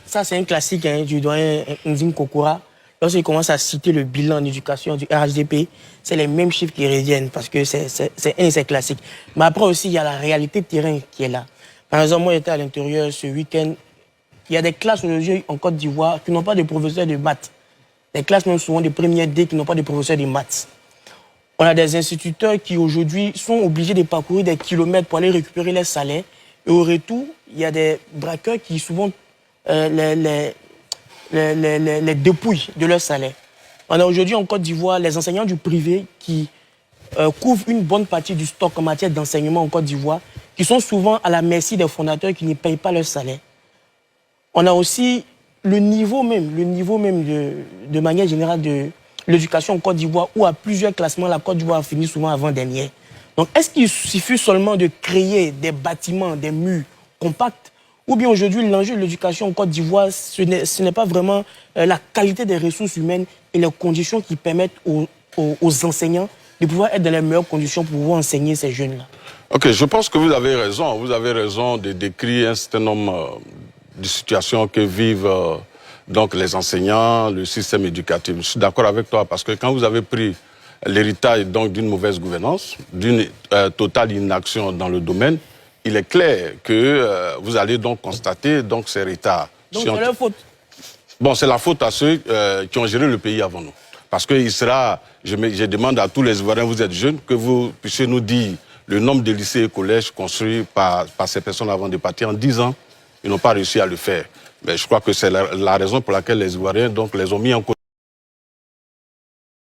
Ça, c'est un classique hein, du doyen Ndim Kokora. Lorsqu'il commence à citer le bilan en éducation du RHDP, c'est les mêmes chiffres qui reviennent parce que c'est classique. Mais après aussi, il y a la réalité de terrain qui est là. Par exemple, moi, j'étais à l'intérieur ce week-end. Il y a des classes aujourd'hui en Côte d'Ivoire qui n'ont pas de professeurs de maths. Des classes même souvent de première D qui n'ont pas de professeurs de maths. On a des instituteurs qui aujourd'hui sont obligés de parcourir des kilomètres pour aller récupérer les salaires. Et au retour, il y a des braqueurs qui souvent les dépouillent de leur salaire. On a aujourd'hui en Côte d'Ivoire les enseignants du privé qui couvrent une bonne partie du stock en matière d'enseignement en Côte d'Ivoire, qui sont souvent à la merci des fondateurs qui ne payent pas leur salaire. On a aussi le niveau même de manière générale de l'éducation en Côte d'Ivoire, où à plusieurs classements, la Côte d'Ivoire finit souvent avant-dernière. Donc, est-ce qu'il suffit seulement de créer des bâtiments, des murs compacts, ou bien aujourd'hui, l'enjeu de l'éducation en Côte d'Ivoire, ce n'est pas vraiment la qualité des ressources humaines et les conditions qui permettent aux enseignants de pouvoir être dans les meilleures conditions pour pouvoir enseigner ces jeunes-là? Ok, je pense que vous avez raison. Vous avez raison de décrire un certain nombre de situations que vivent donc les enseignants, le système éducatif. Je suis d'accord avec toi parce que quand vous avez pris l'héritage d'une mauvaise gouvernance, d'une totale inaction dans le domaine, il est clair que vous allez donc constater ces retards. Donc c'est leur faute. Bon, c'est la faute à ceux qui ont géré le pays avant nous. Parce que il sera, je demande à tous les Ivoiriens, vous êtes jeunes, que vous puissiez nous dire le nombre de lycées et collèges construits par ces personnes avant de partir en 10 ans. Ils n'ont pas réussi à le faire. Mais je crois que c'est la raison pour laquelle les Ivoiriens les ont mis en cause.